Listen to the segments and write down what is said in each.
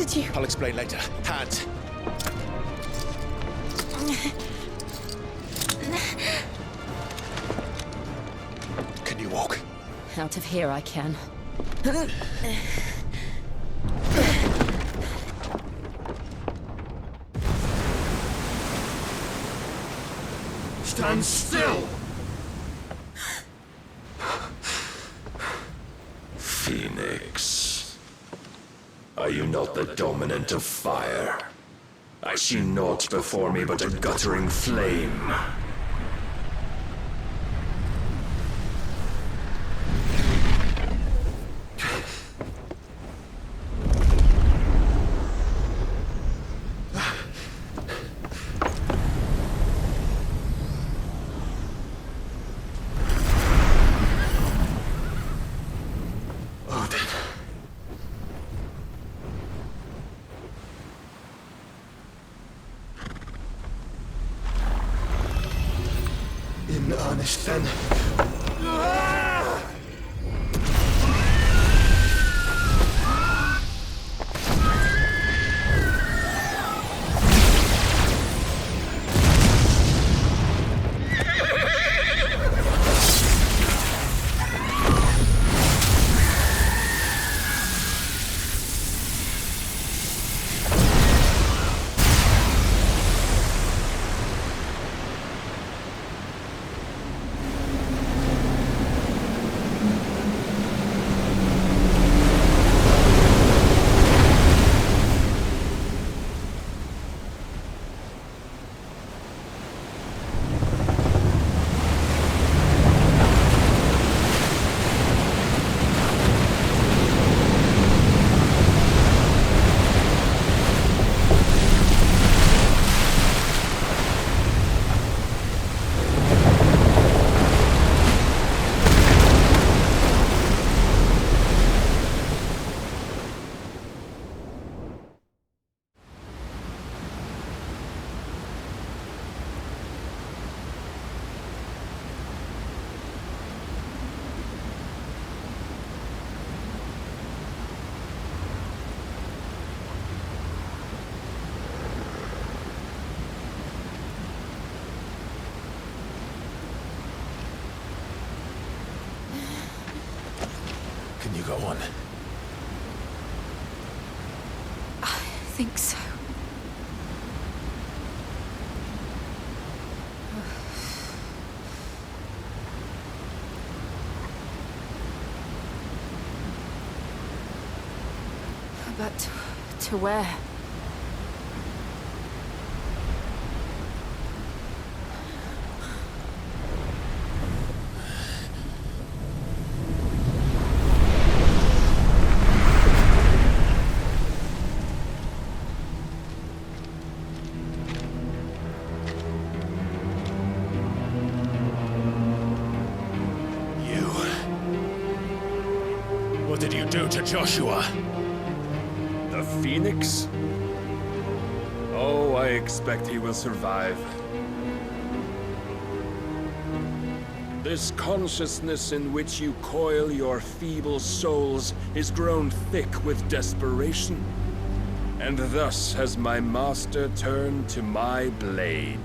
did you... I'll explain later. Hands. Can you walk? Out of here I can. Stand still! Phoenix. Are you not the dominant of fire? I see naught before me but a guttering flame. In earnest, then. Can you go on? I think so. But to where? What did you do to Joshua? The Phoenix? Oh, I expect he will survive. This consciousness in which you coil your feeble souls is grown thick with desperation. And thus has my master turned to my blade.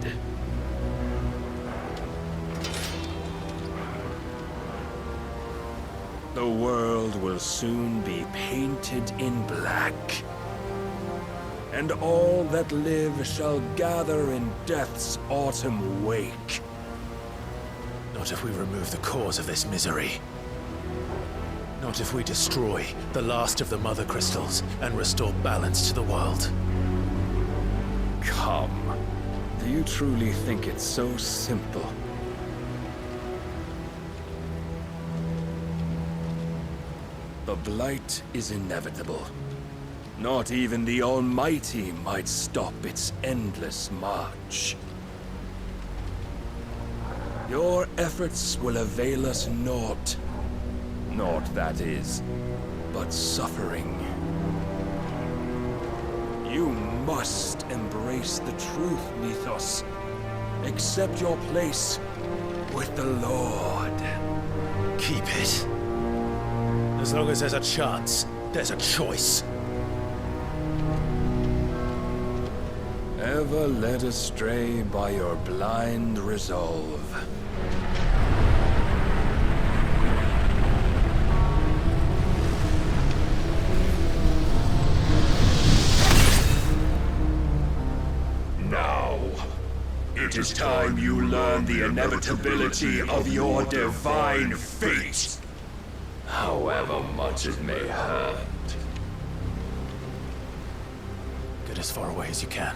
The world will soon be painted in black. And all that live shall gather in death's autumn wake. Not if we remove the cause of this misery. Not if we destroy the last of the Mother Crystals and restore balance to the world. Come. Do you truly think it's so simple? The blight is inevitable. Not even the Almighty might stop its endless march. Your efforts will avail us naught. Naught, that is, but suffering. You must embrace the truth, Mythos. Accept your place with the Lord. Keep it. As long as there's a chance, there's a choice. Never led astray by your blind resolve. Now, it is time you learn the inevitability of your divine fate, however much it may hurt. Get as far away as you can.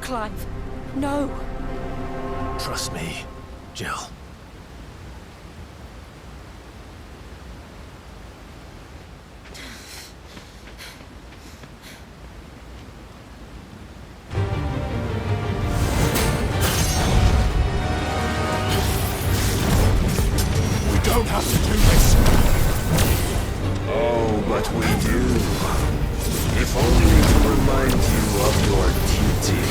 Clive, no! Trust me, Jill. We don't have to do this. Oh, but we do. If only to remind you of your duty.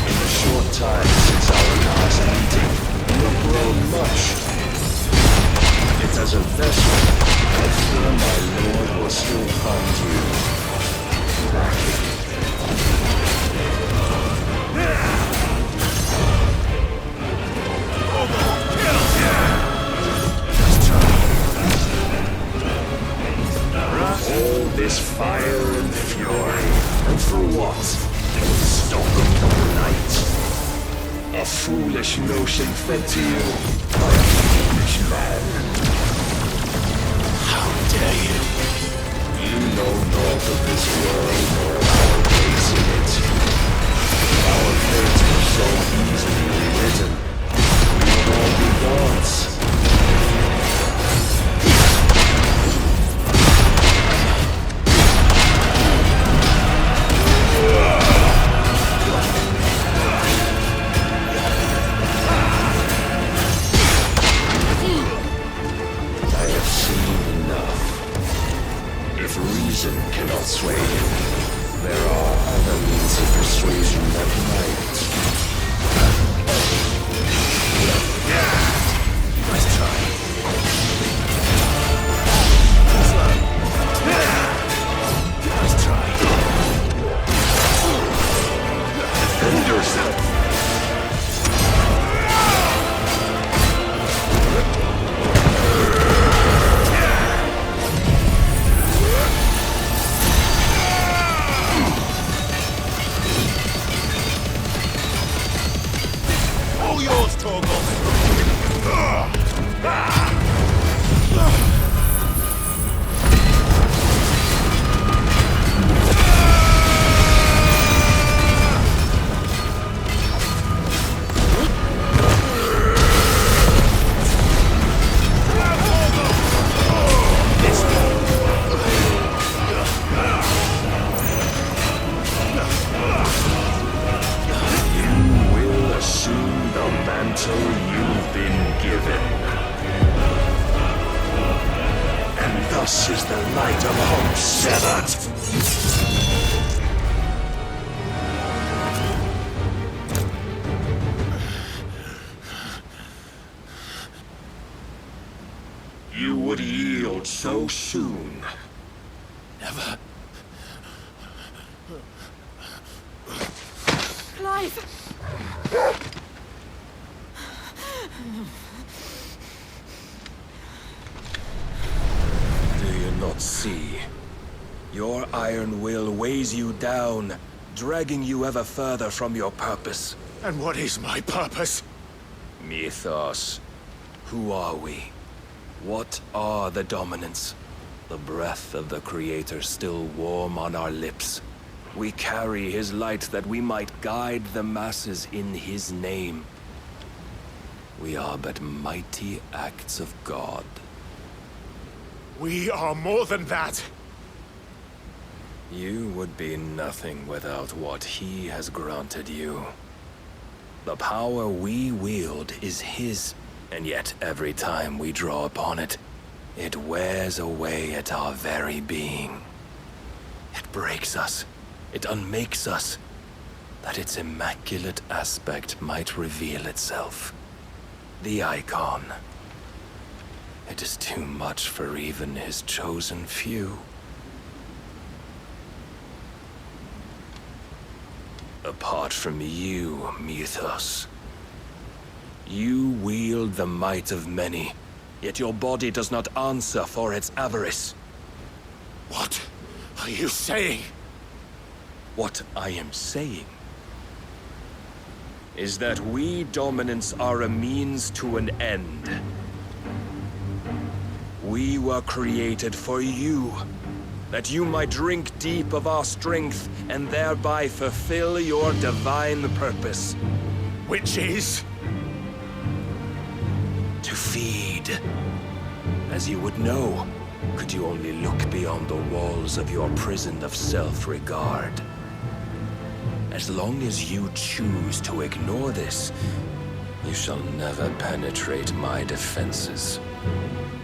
In the short time since our last meeting, you have grown much. Yet as a vessel, I fear my lord will still find you lacking. All this fire and fury, and for what? Stop the night. A foolish notion fed to you by a foolish man. How dare you? You know naught of this world nor our place in it. Our fates were so easily rewritten. We would all be gods. I have seen enough. If reason cannot sway him, there are other means of persuasion that might. Nice try. Nice try. Defend yourself! All yours, Torgal. You will assume the mantle you've been given. And thus is the light of hope severed. You would yield so soon. Never. Clive! Do you not see? Your iron will weighs you down, dragging you ever further from your purpose. And what is my purpose? Mythos. Who are we? What are the dominants? The breath of the Creator still warm on our lips. We carry his light that we might guide the masses in his name. We are but mighty acts of God. We are more than that. You would be nothing without what he has granted you. The power we wield is his, and yet every time we draw upon it, it wears away at our very being. It breaks us. It unmakes us. that its immaculate aspect might reveal itself. The icon. It is too much for even his chosen few. Apart from you, Mythos. You wield the might of many, yet your body does not answer for its avarice. What are you saying? What I am saying is that we dominants are a means to an end. We were created for you, that you might drink deep of our strength and thereby fulfill your divine purpose. Which is? To feed. As you would know, could you only look beyond the walls of your prison of self-regard. As long as you choose to ignore this, you shall never penetrate my defenses.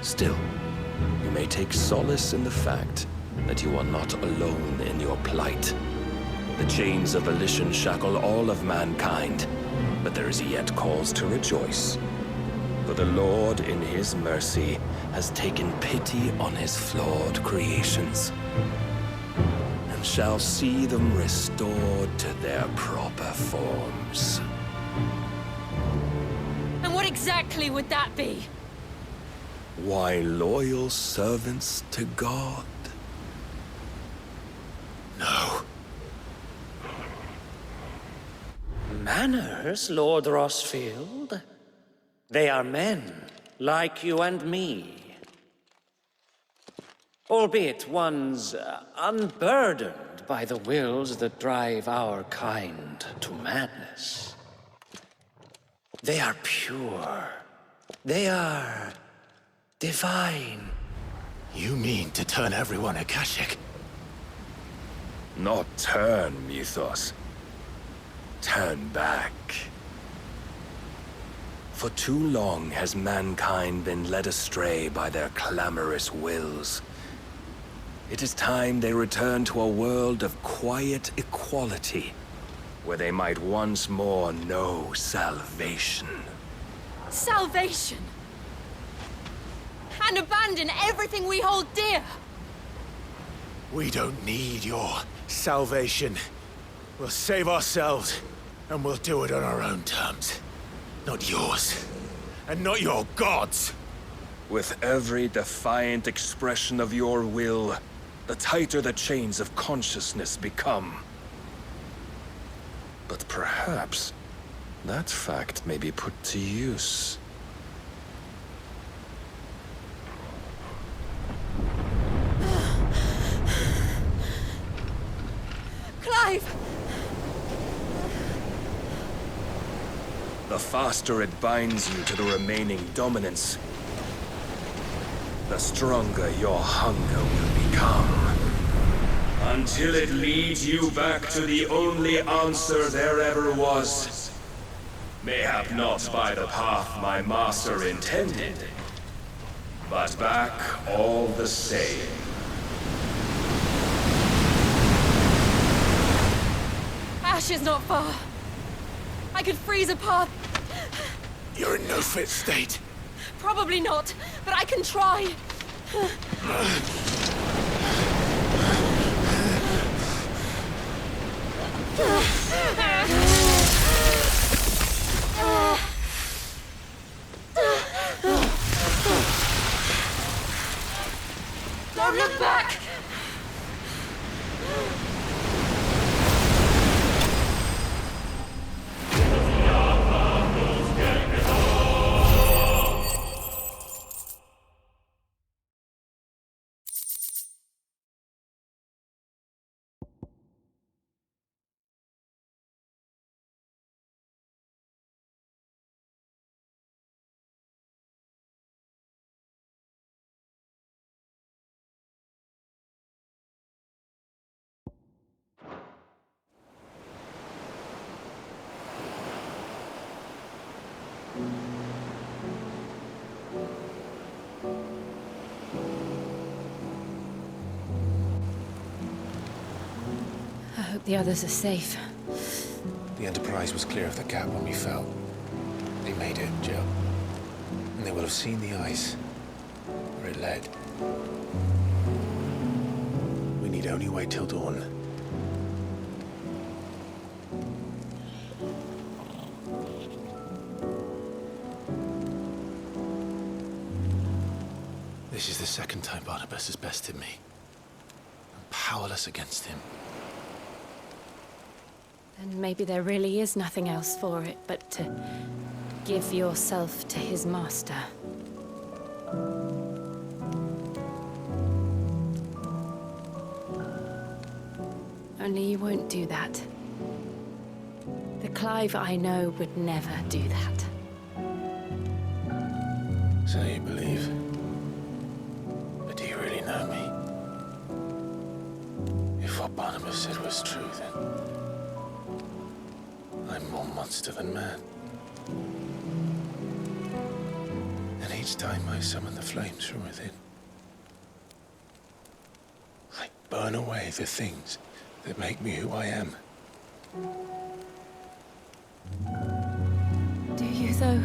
Still, you may take solace in the fact that you are not alone in your plight. The chains of volition shackle all of mankind, but there is yet cause to rejoice. For the Lord, in his mercy, has taken pity on his flawed creations, and shall see them restored to their proper forms. And what exactly would that be? Why, loyal servants to God. No. Manners, Lord Rossfield? They are men, like you and me. Albeit ones unburdened by the wills that drive our kind to madness. They are pure. They are divine. You mean to turn everyone Akashic? Not turn, Mythos. Turn back. For too long has mankind been led astray by their clamorous wills. It is time they return to a world of quiet equality, where they might once more know salvation. Salvation! And abandon everything we hold dear! We don't need your salvation. We'll save ourselves, and we'll do it on our own terms. Not yours. And not your gods! With every defiant expression of your will, the tighter the chains of consciousness become. But perhaps that fact may be put to use. Clive! The faster it binds you to the remaining dominance, the stronger your hunger will become. Until it leads you back to the only answer there ever was. Mayhap not by the path my master intended, but back all the same. Ash is not far. I could freeze a path. You're in no fit state. Probably not, but I can try. Don't look back! I hope the others are safe. The Enterprise was clear of the gap when we fell. They made it, Jill. And they will have seen the ice where it led. We need only wait till dawn. This is the second time Barnabas has bested me. I'm powerless against him. And maybe there really is nothing else for it but to give yourself to his master. Only you won't do that. The Clive I know would never do that. So you believe? But do you really know me? If what Barnabas said was true, then I'm more monster than man. And each time I summon the flames from within, I burn away the things that make me who I am. Do you, though?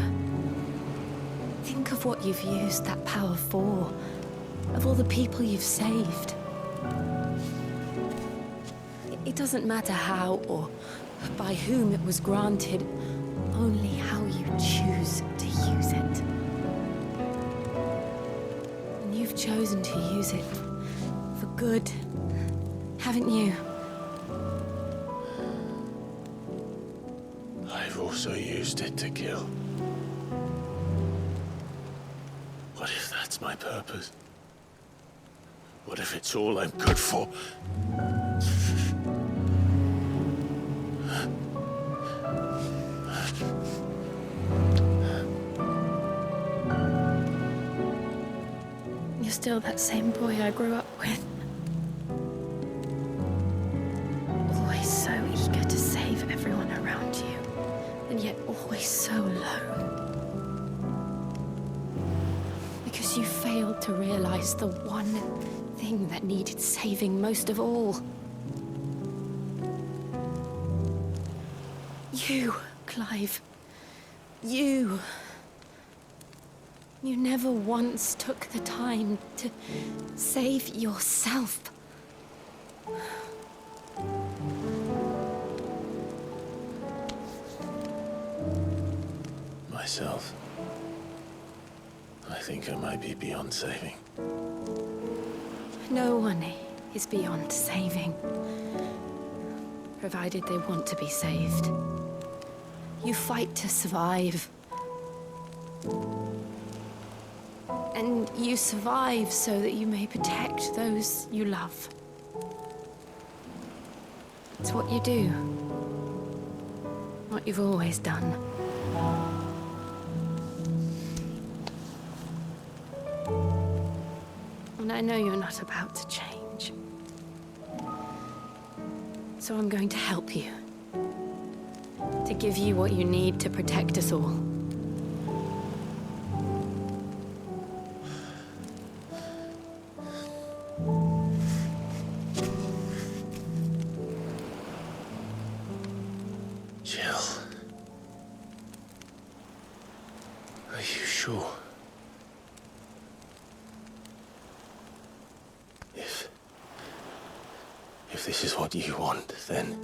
Think of what you've used that power for, of all the people you've saved. It doesn't matter how or by whom it was granted, only how you choose to use it. And you've chosen to use it for good, haven't you? I've also used it to kill. What if that's my purpose? What if it's all I'm good for? You're still that same boy I grew up with. Always so eager to save everyone around you, and yet always so low. Because you failed to realize the one thing that needed saving most of all. You, Clive. You. You never once took the time to save yourself. Myself. I think I might be beyond saving. No one is beyond saving, provided they want to be saved. You fight to survive. And you survive so that you may protect those you love. It's what you do. What you've always done. And I know you're not about to change. So I'm going to help you. To give you what you need to protect us all. Jill. Are you sure? If this is what you want, then...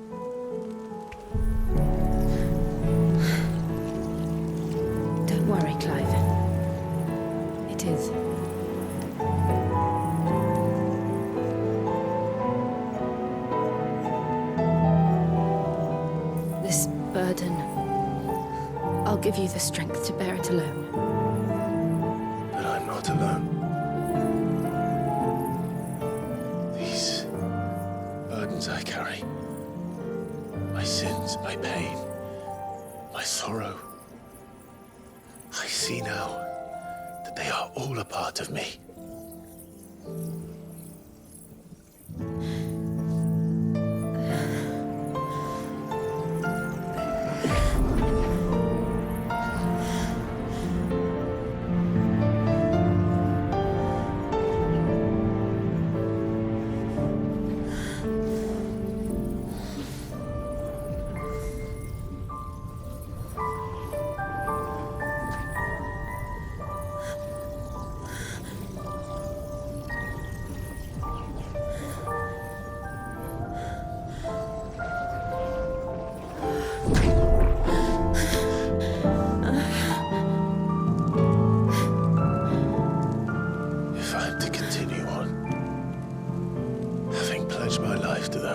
Don't worry, Clive. It is. This burden, I'll give you the strength to bear it alone. But I'm not alone. These burdens I carry, my sins, my pain, my sorrow, I see now that they are all a part of me.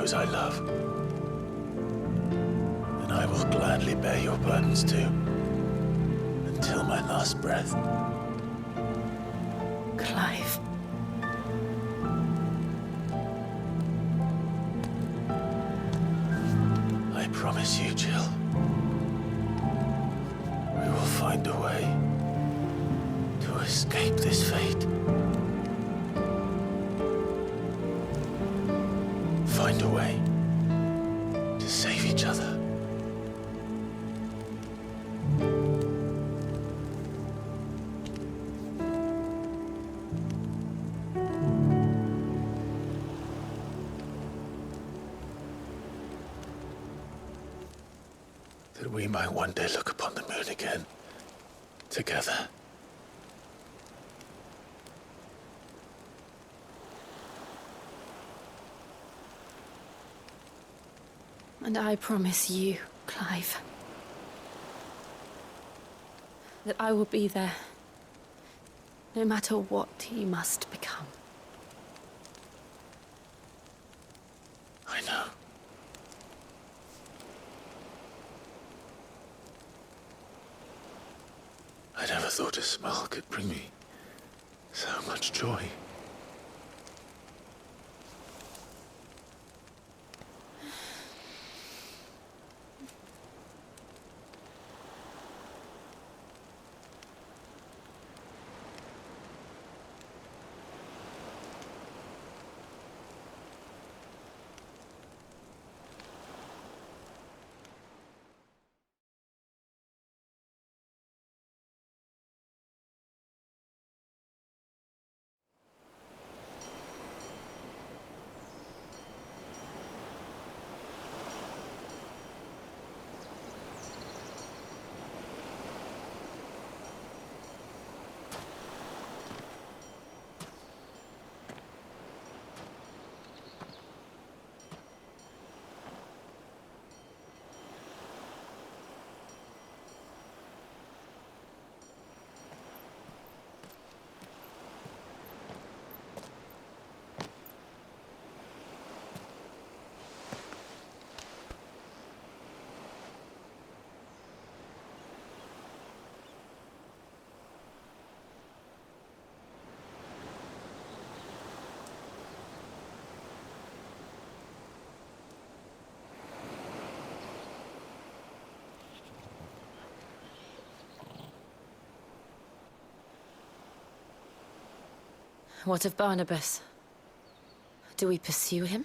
those I love. And I will gladly bear your burdens too, until my last breath. Clive. I promise you, Jill. We will find a way to escape this fate. Find a way to save each other. That we might one day look upon the moon again, together. And I promise you, Clive, that I will be there, no matter what you must become. I know. I never thought a smile could bring me so much joy. What of Barnabas? Do we pursue him?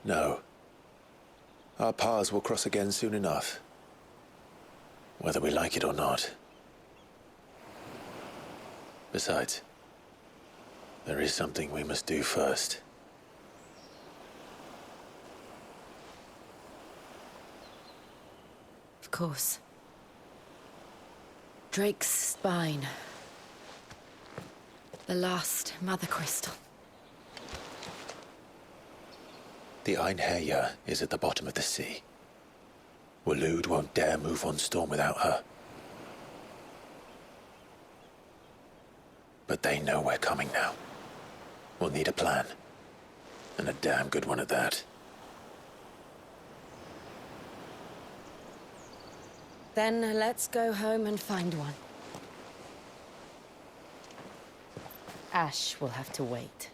No. Our paths will cross again soon enough. Whether we like it or not. Besides, there is something we must do first. Of course. Drake's spine. The last Mother Crystal. The Einherjar is at the bottom of the sea. Waloed won't dare move on Storm without her. But they know we're coming now. We'll need a plan. And a damn good one at that. Then let's go home and find one. Ash will have to wait.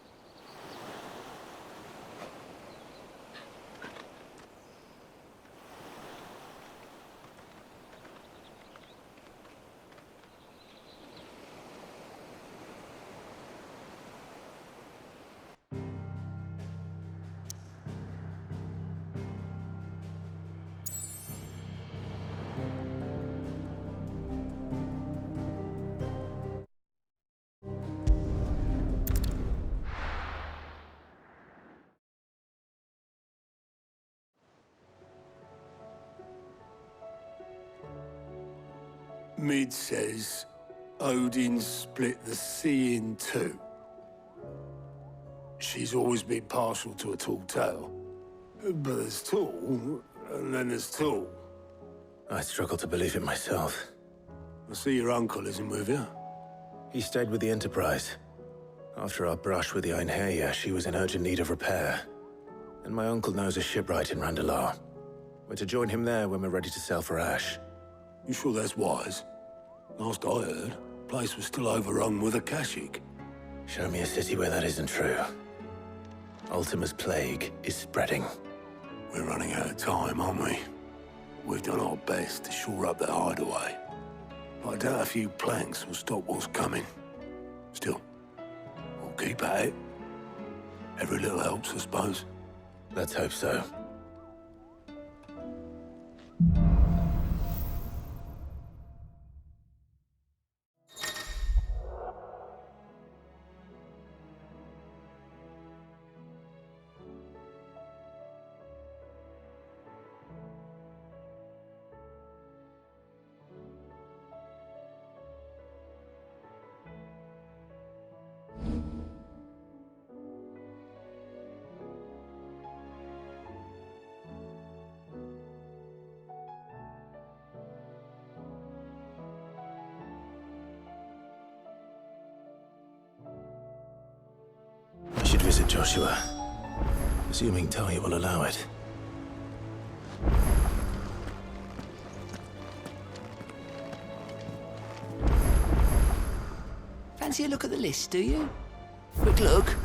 Mid says Odin split the sea in two. She's always been partial to a tall tale. But there's tall, and then there's tall. I struggle to believe it myself. I see your uncle isn't with you. He stayed with the Enterprise. After our brush with the Einherja, she was in urgent need of repair. And my uncle knows a shipwright in Randalar. We're to join him there when we're ready to sail for Ash. You sure that's wise? Last I heard, the place was still overrun with Akashic. Show me a city where that isn't true. Ultima's plague is spreading. We're running out of time, aren't we? We've done our best to shore up the hideaway. But I doubt a few planks will stop what's coming. Still, we'll keep at it. Every little helps, I suppose. Let's hope so. I should visit Joshua, assuming Talia will allow it. Fancy a look at the list, do you? Quick look.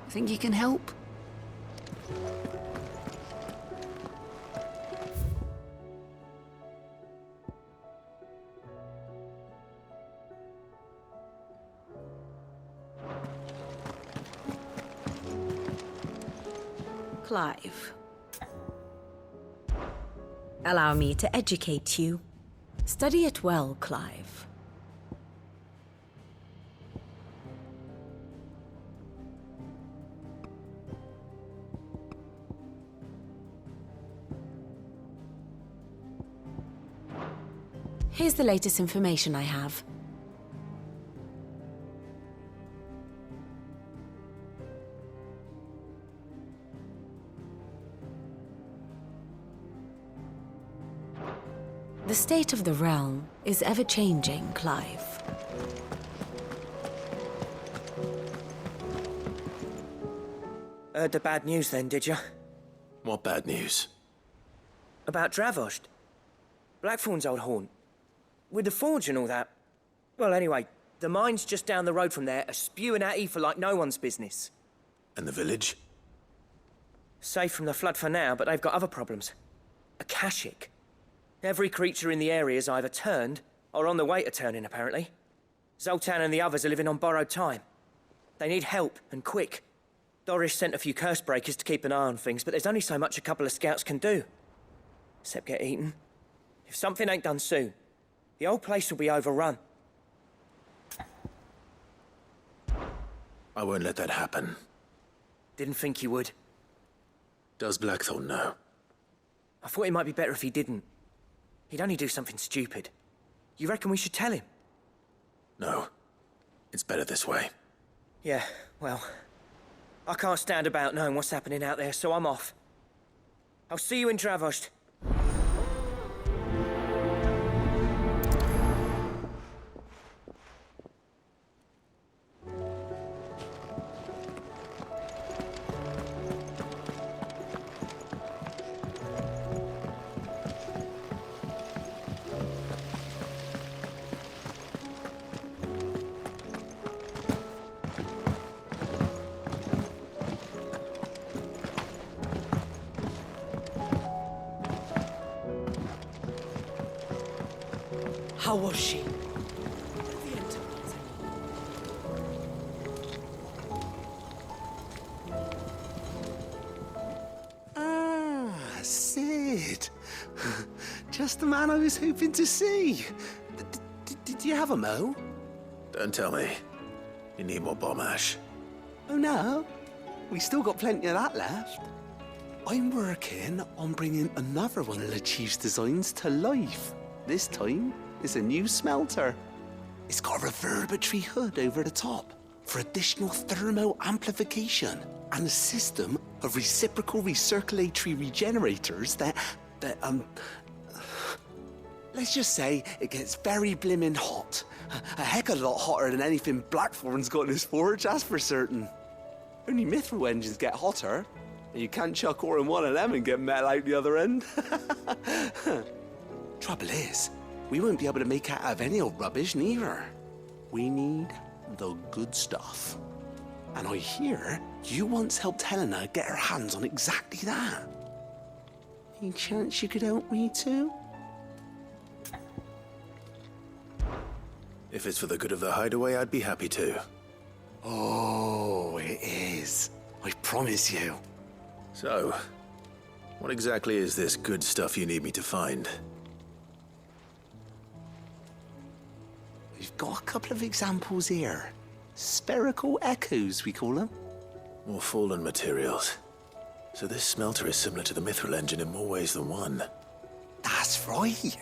Think you can help? Clive. Allow me to educate you. Study it well, Clive. Here's the latest information I have. The state of the realm is ever-changing, Clive. Heard the bad news then, did you? What bad news? About Dravost. Blackthorn's old haunt. With the forge and all that. Well, anyway, the mines just down the road from there are spewing at Aoife like no one's business. And the village? Safe from the flood for now, but they've got other problems. Akashic. Every creature in the area is either turned, or on the way to turning, apparently. Zoltan and the others are living on borrowed time. They need help, and quick. Doris sent a few curse breakers to keep an eye on things, but there's only so much a couple of scouts can do. Except get eaten. If something ain't done soon, the whole place will be overrun. I won't let that happen. Didn't think you would. Does Blackthorn know? I thought it might be better if he didn't. He'd only do something stupid. You reckon we should tell him? No. It's better this way. Yeah, well, I can't stand about knowing what's happening out there, so I'm off. I'll see you in Dravost. How was she? Ah, Sid. Just the man I was hoping to see. Did you have a mo? Don't tell me. You need more bomb ash. Oh no, we still got plenty of that left. I'm working on bringing another one of the Chief's designs to life. This time, it's a new smelter. It's got a reverberatory hood over the top for additional thermal amplification and a system of reciprocal recirculatory regenerators that Let's just say it gets very blimmin' hot. A heck of a lot hotter than anything Blackthorn's got in his forge, that's for certain. Only mithril engines get hotter, and you can't chuck ore in one of them and get metal out the other end. Trouble is, we won't be able to make out of any old rubbish neither. We need the good stuff. And I hear you once helped Helena get her hands on exactly that. Any chance you could help me too? If it's for the good of the hideaway, I'd be happy to. Oh, it is. I promise you. So, what exactly is this good stuff you need me to find? We've got a couple of examples here. Spherical echoes, we call them. More fallen materials. So this smelter is similar to the mithril engine in more ways than one. That's right.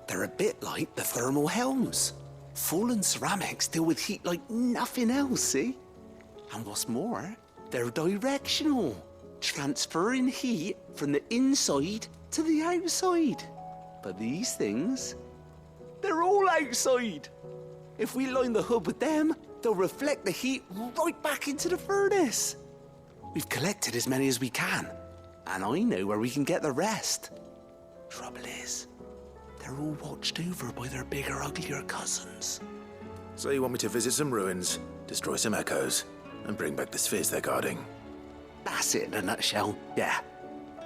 They're a bit like the thermal helms. Fallen ceramics deal with heat like nothing else, see? And what's more, they're directional, transferring heat from the inside to the outside. But these things, they're all outside. If we line the hood with them, they'll reflect the heat right back into the furnace. We've collected as many as we can, and I know where we can get the rest. Trouble is, they're all watched over by their bigger, uglier cousins. So you want me to visit some ruins, destroy some echoes, and bring back the spheres they're guarding? That's it in a nutshell, yeah.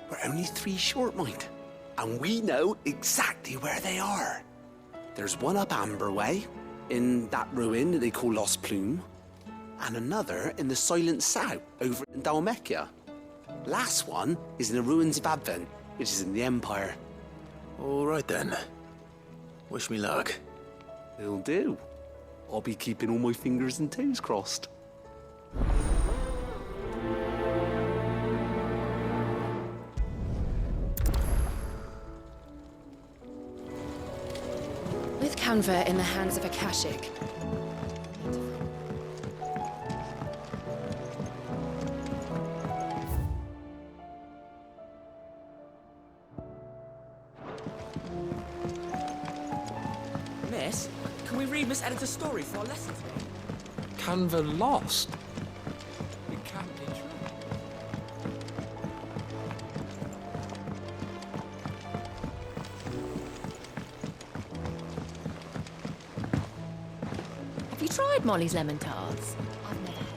We're only 3 short, mind, and we know exactly where they are. There's one up Amber Way, in that ruin that they call Lost Plume, and another in the Silent South, over in Dalmekia. Last one is in the ruins of Advent, which is in the Empire. All right then. Wish me luck. Will do. I'll be keeping all my fingers and toes crossed. With Canva in the hands of Akashic, Miss, can we read Miss Editor's story for our lesson today? Canva lost? It can't be true. have you tried Molly's lemon tarts? I've never had.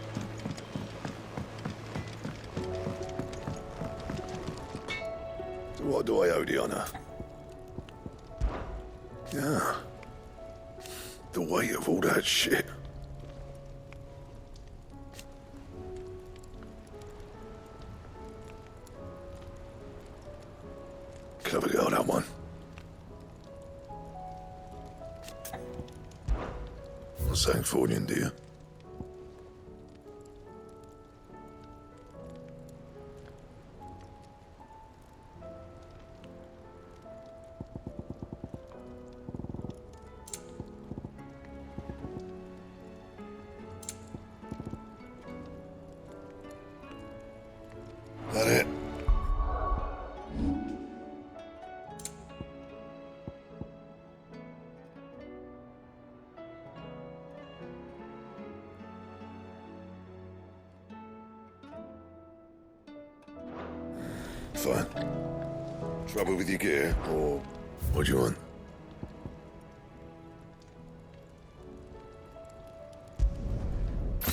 So what do I owe the honor? Yeah. The weight of all that shit. Clever girl, that one. What's that for you, dear? That it? Fine. Trouble with your gear, or what do you want?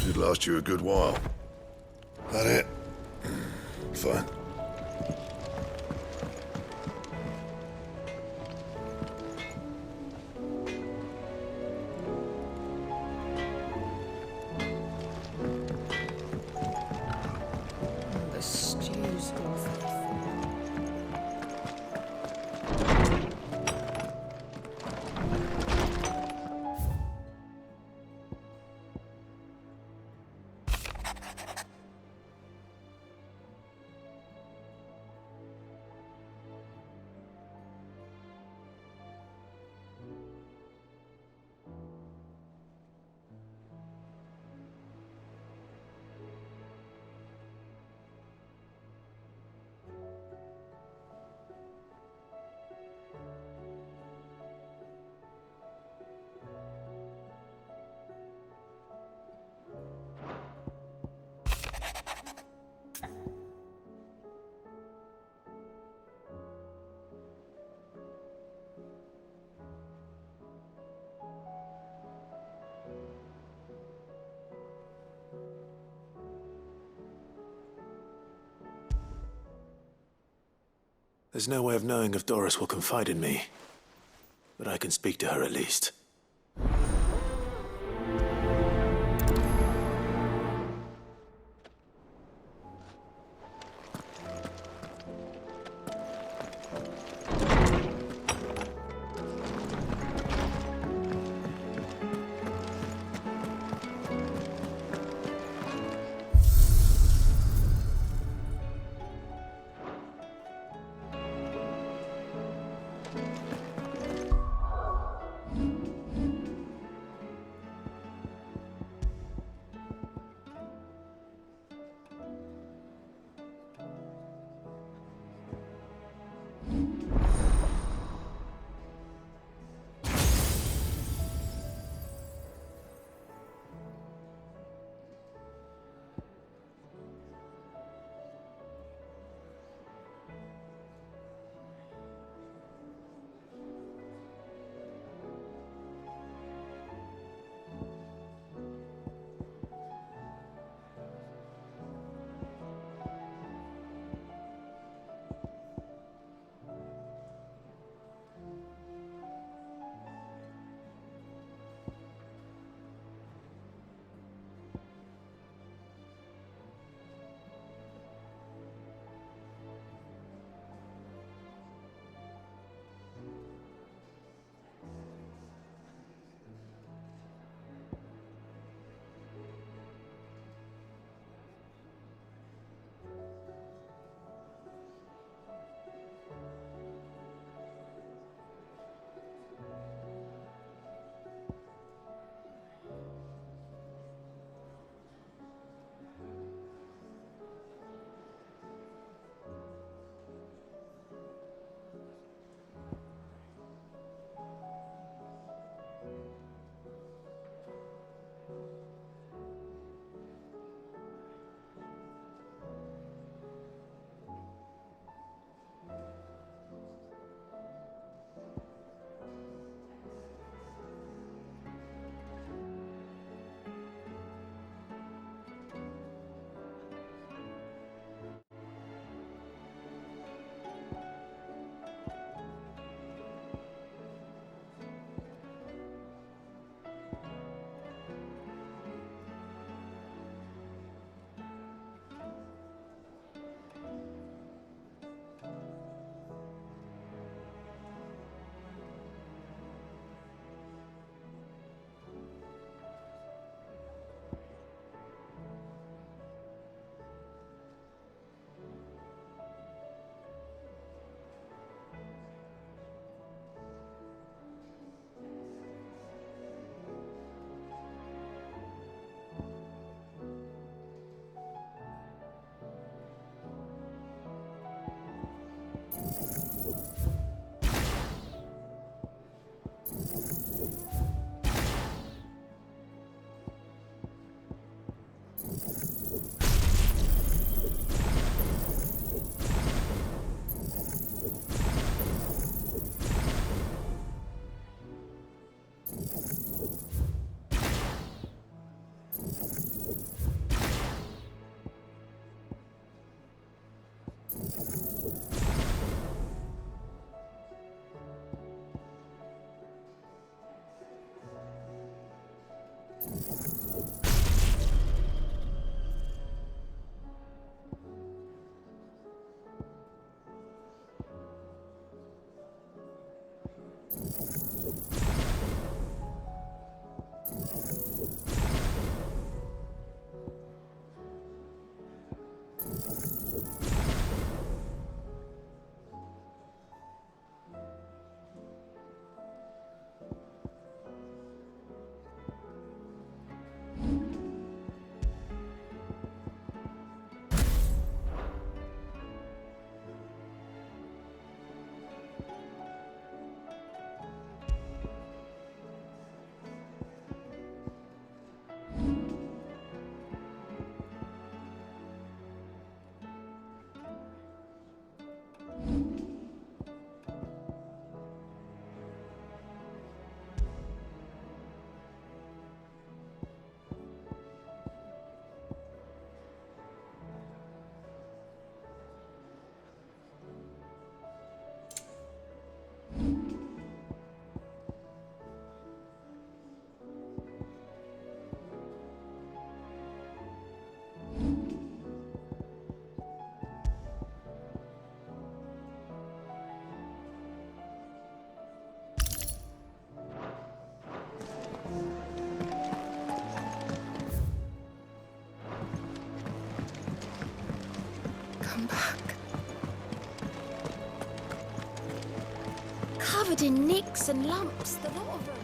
Should last you a good while. That it? Fine. The stew's awful. There's no way of knowing if Doris will confide in me. But I can speak to her at least. covered in nicks and lumps, the lot of them.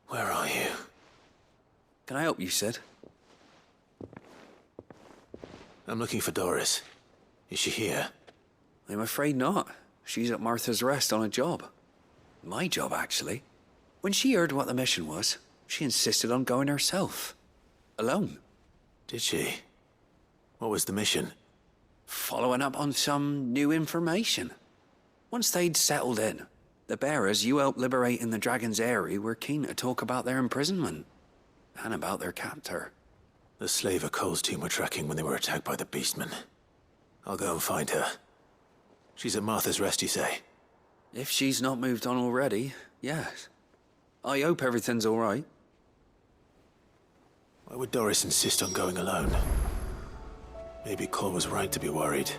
Where are you? Can I help you, Sid? I'm looking for Doris. Is she here? I'm afraid not. She's at Martha's Rest on a job. My job, actually. When she heard what the mission was, she insisted on going herself. Alone. Did she? What was the mission? Following up on some new information. Once they'd settled in, the bearers you helped liberate in the Dragon's Eyrie were keen to talk about their imprisonment. And about their captor. The slaver Cole's team were tracking when they were attacked by the Beastmen. I'll go and find her. She's at Martha's Rest, you say? If she's not moved on already, yes. I hope everything's all right. Why would Doris insist on going alone? Maybe Cole was right to be worried.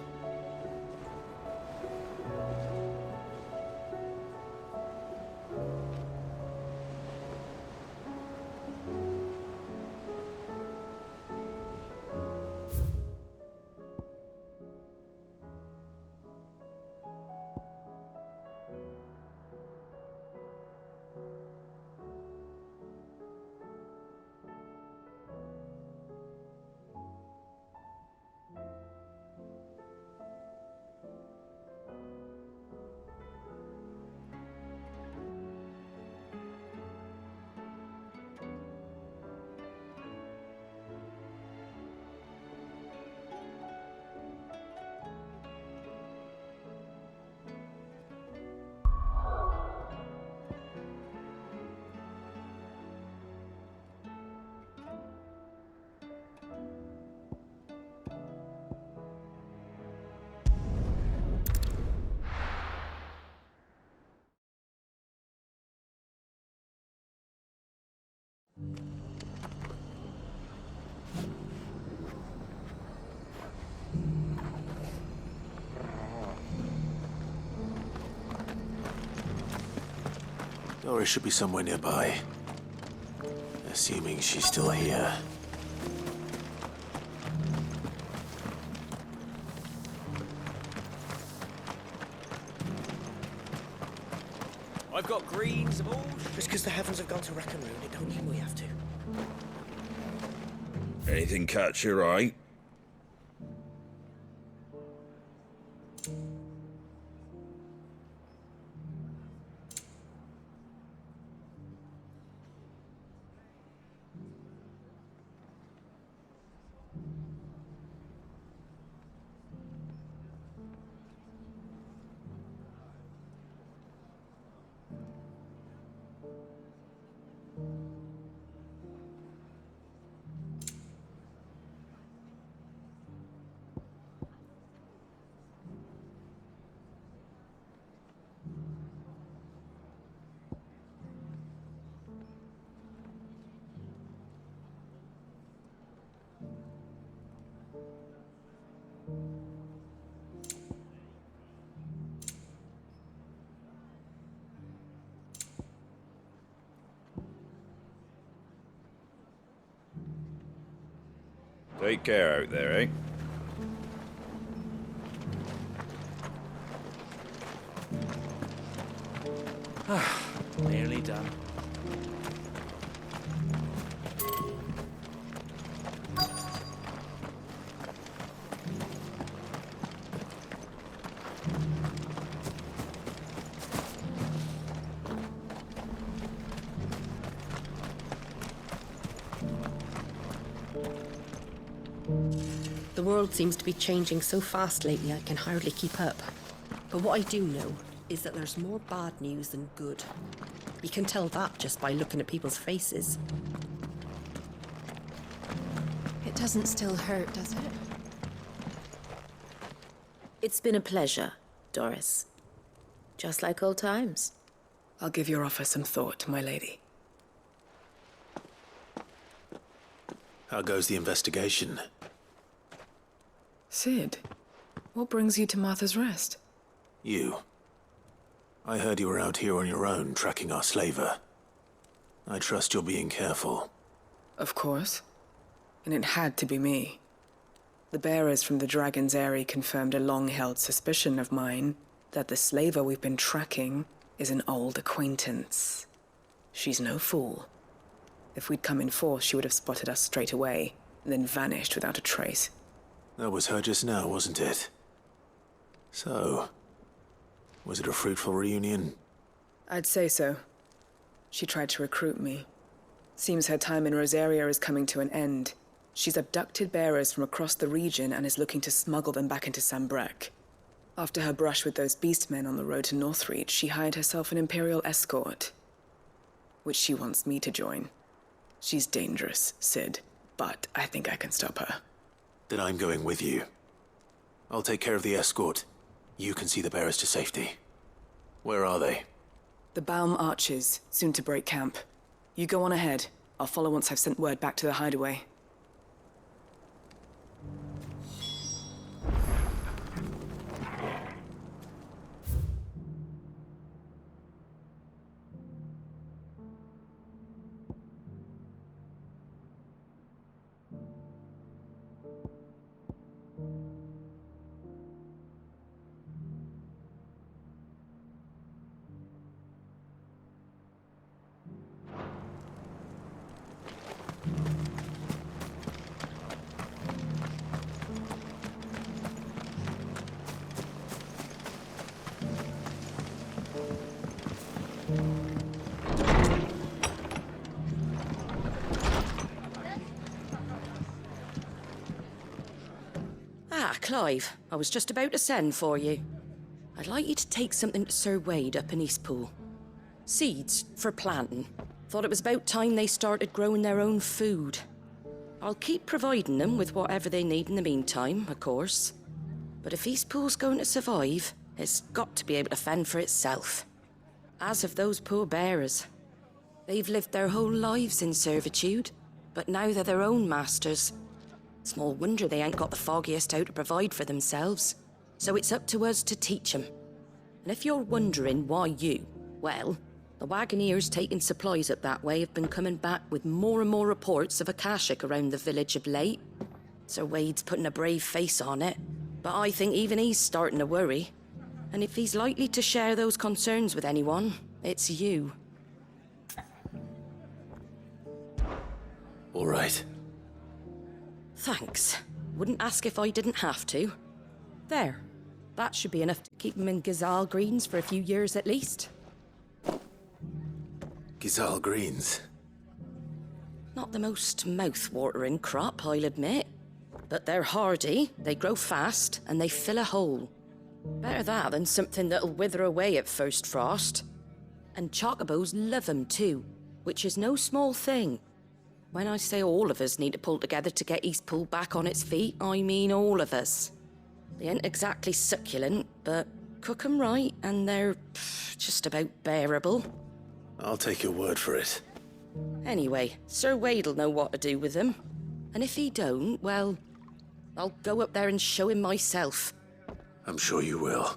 Doris should be somewhere nearby. Assuming she's still here. I've got greens of all... Just because the heavens have gone to wreck and ruin, it don't mean we have to. Anything catch your eye? Take care out there, eh? Nearly done. The world seems to be changing so fast lately I can hardly keep up. But what I do know is that there's more bad news than good. You can tell that just by looking at people's faces. It doesn't still hurt, does it? It's been a pleasure, Doris. Just like old times. I'll give your offer some thought, my lady. How goes the investigation? Sid, what brings you to Martha's Rest? You. I heard you were out here on your own, tracking our slaver. I trust you're being careful. Of course. And it had to be me. The bearers from the Dragon's Eyrie confirmed a long-held suspicion of mine that the slaver we've been tracking is an old acquaintance. She's no fool. If we'd come in force, she would have spotted us straight away, and then vanished without a trace. That was her just now, wasn't it? So, was it a fruitful reunion? I'd say so. She tried to recruit me. Seems her time in Rosaria is coming to an end. She's abducted bearers from across the region and is looking to smuggle them back into Sambrec. After her brush with those beastmen on the road to Northreach, she hired herself an Imperial escort, which she wants me to join. She's dangerous, Sid, but I think I can stop her. Then I'm going with you. I'll take care of the escort. You can see the bearers to safety. Where are they? The Baum Archers, soon to break camp. You go on ahead. I'll follow once I've sent word back to the hideaway. Ah, Clive, I was just about to send for you. I'd like you to take something to Sir Wade up in Eastpool. Seeds for planting. Thought it was about time they started growing their own food. I'll keep providing them with whatever they need in the meantime, of course. But if Eastpool's going to survive, it's got to be able to fend for itself. As of those poor bearers. They've lived their whole lives in servitude, but now they're their own masters. Small wonder they ain't got the foggiest how to provide for themselves. So it's up to us to teach them. And if you're wondering why you, well, the Wagoneers taking supplies up that way have been coming back with more and more reports of Akashic around the village of late. Sir Wade's putting a brave face on it, but I think even he's starting to worry. And if he's likely to share those concerns with anyone, it's you. All right. Thanks. Wouldn't ask if I didn't have to. There. That should be enough to keep him in Gazal Greens for a few years at least. Gazal Greens. Not the most mouth-watering crop, I'll admit. But they're hardy, they grow fast, and they fill a hole. Better that than something that'll wither away at first frost. And chocobos love 'em too, which is no small thing. When I say all of us need to pull together to get Eastpool back on its feet, I mean all of us. They ain't exactly succulent, but cook 'em right and they're just about bearable. I'll take your word for it. Anyway, Sir Wade'll know what to do with them. And if he don't, well, I'll go up there and show him myself. I'm sure you will.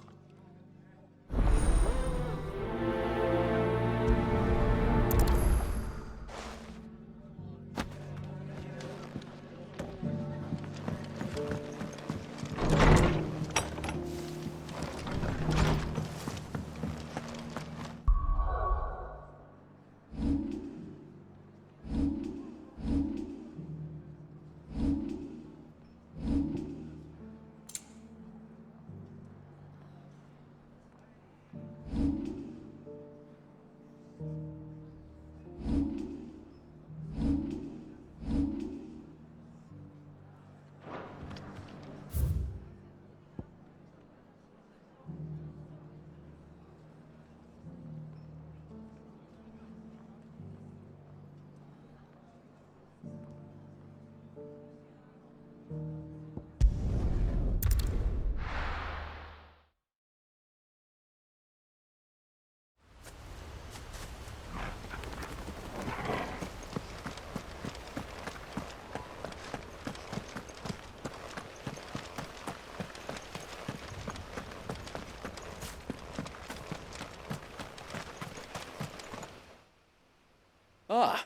Ah,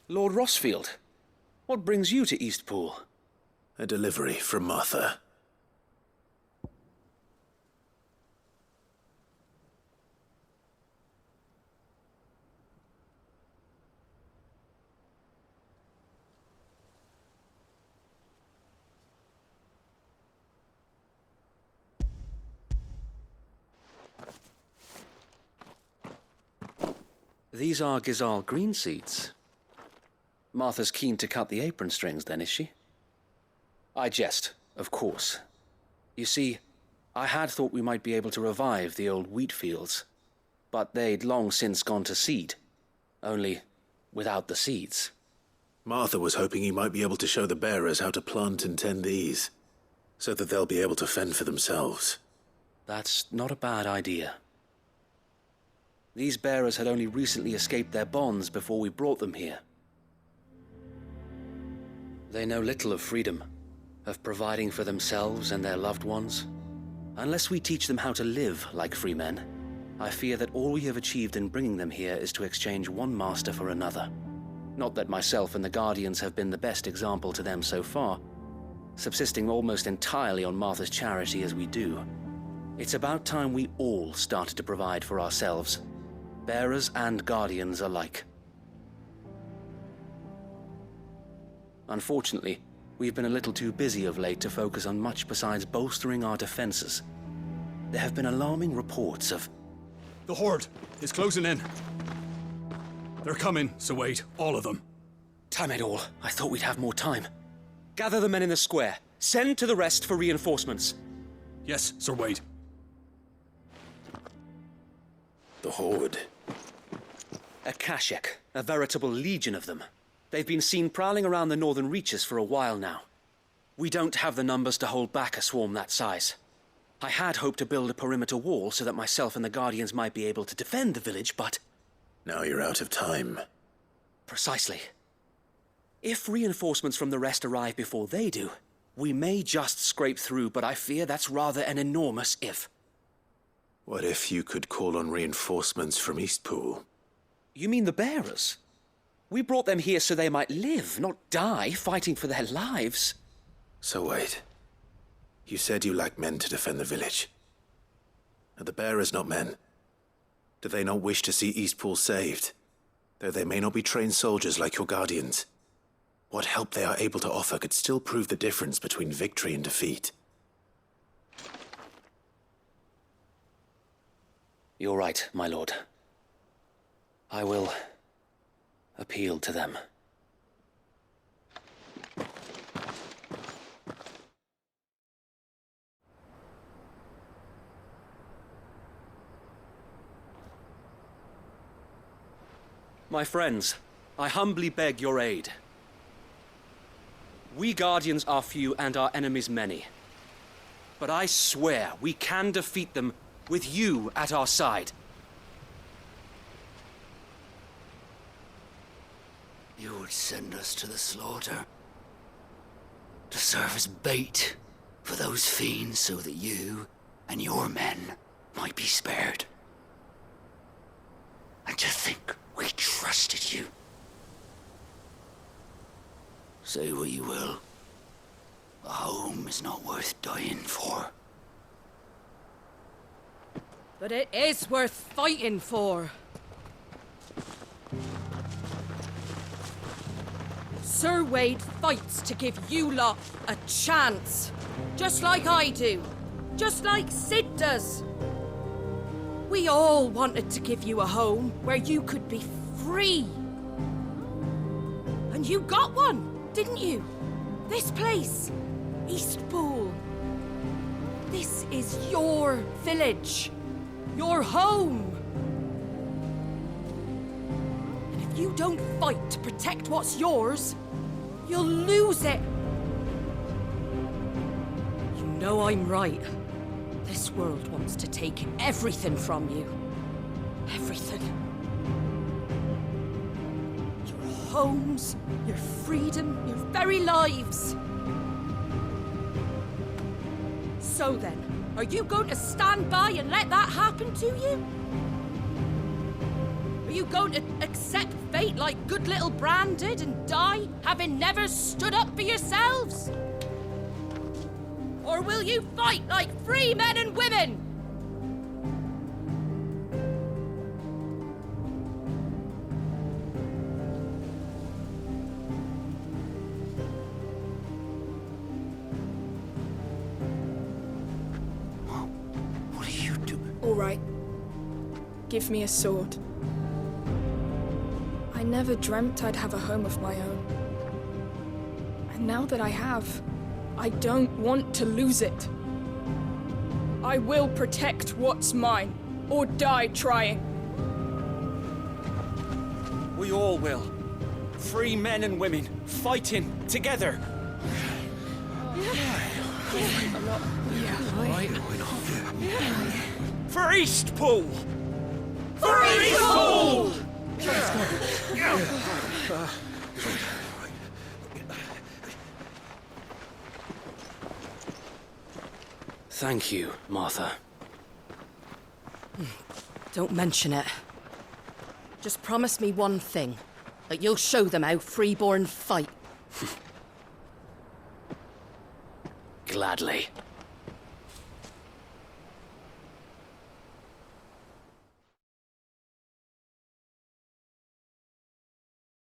Lord Rossfield. What brings you to Eastpool? A delivery from Martha. These are Gizal green seeds. Martha's keen to cut the apron strings, then, is she? I jest, of course. You see, I had thought we might be able to revive the old wheat fields, but they'd long since gone to seed, only without the seeds. Martha was hoping he might be able to show the bearers how to plant and tend these, so that they'll be able to fend for themselves. That's not a bad idea. These bearers had only recently escaped their bonds before we brought them here. They know little of freedom, of providing for themselves and their loved ones. Unless we teach them how to live like free men, I fear that all we have achieved in bringing them here is to exchange one master for another. Not that myself and the Guardians have been the best example to them so far, subsisting almost entirely on Martha's charity as we do. It's about time we all started to provide for ourselves, bearers and Guardians alike. Unfortunately, we've been a little too busy of late to focus on much besides bolstering our defenses. There have been alarming reports of... The Horde is closing in. They're coming, so wait, all of them. Damn it all, I thought we'd have more time. Gather the men in the square. Send to the rest for reinforcements. Yes, Sir Wade. The Horde. A Kashek, a veritable legion of them. They've been seen prowling around the northern reaches for a while now. We don't have the numbers to hold back a swarm that size. I had hoped to build a perimeter wall so that myself and the Guardians might be able to defend the village, but... Now you're out of time. Precisely. If reinforcements from the rest arrive before they do, we may just scrape through, but I fear that's rather an enormous if. What if you could call on reinforcements from Eastpool? You mean the bearers? We brought them here so they might live, not die, fighting for their lives. So wait. You said you lack men to defend the village. Are the bearers not men? Do they not wish to see Eastpool saved? Though they may not be trained soldiers like your Guardians. What help they are able to offer could still prove the difference between victory and defeat. You're right, my lord. I will appeal to them. My friends, I humbly beg your aid. We Guardians are few and our enemies many. But I swear we can defeat them with you at our side. You would send us to the slaughter, to serve as bait for those fiends so that you and your men might be spared. And to think we trusted you. Say what you will, a home is not worth dying for. But it is worth fighting for. Sir Wade fights to give you lot a chance. Just like I do. Just like Sid does. We all wanted to give you a home where you could be free. And you got one, didn't you? This place, Eastpool. This is your village. Your home. And if you don't fight to protect what's yours, you'll lose it. You know I'm right. This world wants to take everything from you. Everything. Your homes, your freedom, your very lives. So then, are you going to stand by and let that happen to you? Are you going to accept fate like good little Bran did and die, having never stood up for yourselves? Or will you fight like free men and women? What are you doing? All right. Give me a sword. I never dreamt I'd have a home of my own. And now that I have, I don't want to lose it. I will protect what's mine, or die trying. We all will. Free men and women, fighting together. For Eastpool! For Eastpool! Thank you, Martha. Don't mention it. Just promise me one thing. That you'll show them how freeborn fight. Gladly.